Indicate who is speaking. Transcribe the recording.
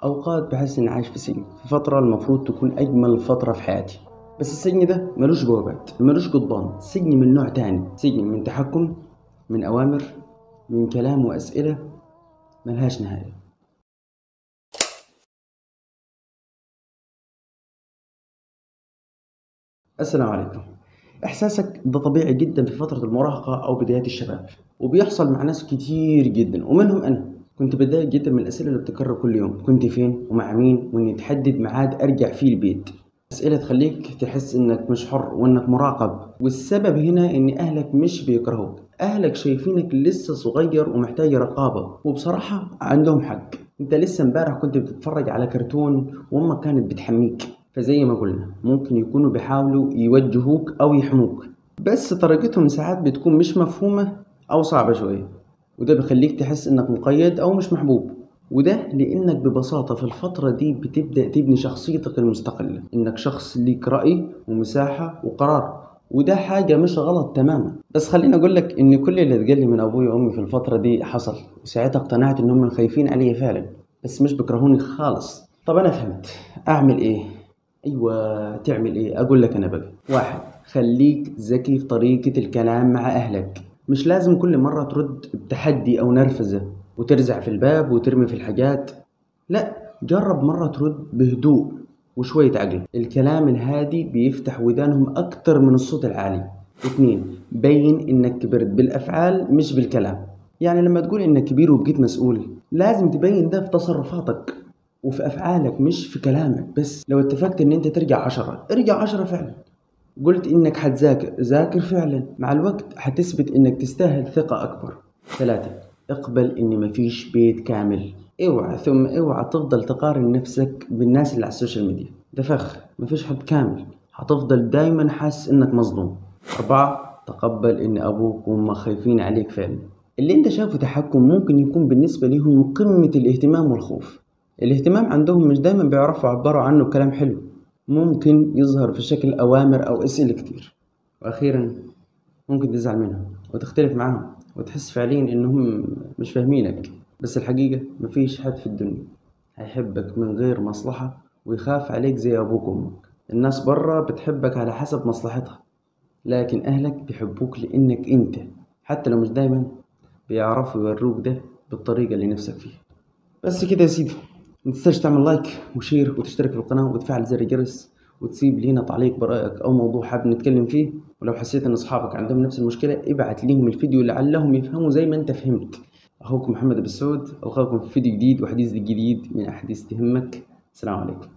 Speaker 1: أوقات بحس إني عايش في سجن، في فترة المفروض تكون أجمل فترة في حياتي. بس السجن ده ملوش بوابات، ملوش قضبان، سجن من نوع تاني، سجن من تحكم، من أوامر، من كلام وأسئلة ملهاش نهاية. السلام عليكم. إحساسك ده طبيعي جدا في فترة المراهقة أو بداية الشباب، وبيحصل مع ناس كتير جدا ومنهم أنا. كنت بتضايق جدا من الأسئلة اللي بتكرر كل يوم، كنت فين ومع مين، وإني تحدد ميعاد أرجع فيه البيت. أسئلة تخليك تحس إنك مش حر وإنك مراقب، والسبب هنا إن أهلك مش بيكرهوك، أهلك شايفينك لسه صغير ومحتاج رقابة، وبصراحة عندهم حق. أنت لسه امبارح كنت بتتفرج على كرتون وأمك كانت بتحميك، فزي ما قلنا ممكن يكونوا بيحاولوا يوجهوك أو يحموك، بس طريقتهم ساعات بتكون مش مفهومة أو صعبة شوية، وده بيخليك تحس إنك مقيد أو مش محبوب. وده لأنك ببساطة في الفترة دي بتبدأ تبني شخصيتك المستقلة، إنك شخص ليك رأي ومساحة وقرار، وده حاجة مش غلط تماما. بس خليني أقولك إن كل اللي اتقالي من أبوي وأمي في الفترة دي حصل، وساعتها اقتنعت إنهم خايفين عليا فعلا، بس مش بيكرهوني خالص. طب أنا فهمت أعمل إيه؟ أيوة، تعمل إيه؟ أقول لك أنا بقى. واحد، خليك ذكي في طريقة الكلام مع أهلك. مش لازم كل مرة ترد بتحدي أو نرفزة وترزع في الباب وترمي في الحاجات. لا، جرب مرة ترد بهدوء وشوية عقل. الكلام الهادي بيفتح ودانهم أكتر من الصوت العالي. اتنين، بين إنك كبرت بالأفعال مش بالكلام. يعني لما تقول إنك كبير وبقيت مسؤول، لازم تبين ده في تصرفاتك وفي أفعالك مش في كلامك بس. لو اتفقت إن أنت ترجع 10، ارجع 10 فعلا. قلت إنك هتذاكر، ذاكر فعلا. مع الوقت هتثبت إنك تستاهل ثقة أكبر. ثلاثة، اقبل إن مفيش بيت كامل. اوعى ثم اوعى تفضل تقارن نفسك بالناس اللي على السوشيال ميديا، ده فخ، مفيش حد كامل، هتفضل دايما حاسس إنك مظلوم. أربعة، تقبل إن أبوك وأمك خايفين عليك فعلا. اللي أنت شايفه تحكم ممكن يكون بالنسبة لهم قمة الاهتمام والخوف. الاهتمام عندهم مش دايما بيعرفوا يعبروا عنه بكلام حلو، ممكن يظهر في شكل أوامر أو أسئلة كتير. وأخيرا، ممكن تزعل منهم وتختلف معاهم وتحس فعليا إنهم مش فاهمينك، بس الحقيقة مفيش حد في الدنيا هيحبك من غير مصلحة ويخاف عليك زي أبوك وأمك. الناس برا بتحبك على حسب مصلحتها، لكن أهلك بيحبوك لأنك أنت، حتى لو مش دايما بيعرفوا يوروك ده بالطريقة اللي نفسك فيها. بس كده يا سيدي، متنساش تعمل لايك وشير وتشترك في القناة وتفعل زر الجرس، وتسيب لينا تعليق برأيك أو موضوع حابب نتكلم فيه. ولو حسيت إن أصحابك عندهم نفس المشكلة، ابعت ليهم الفيديو لعلهم يفهموا زي ما أنت فهمت. أخوكم محمد أبو السعود، ألقاكم في فيديو جديد وحديث جديد من أحاديث تهمك. السلام عليكم.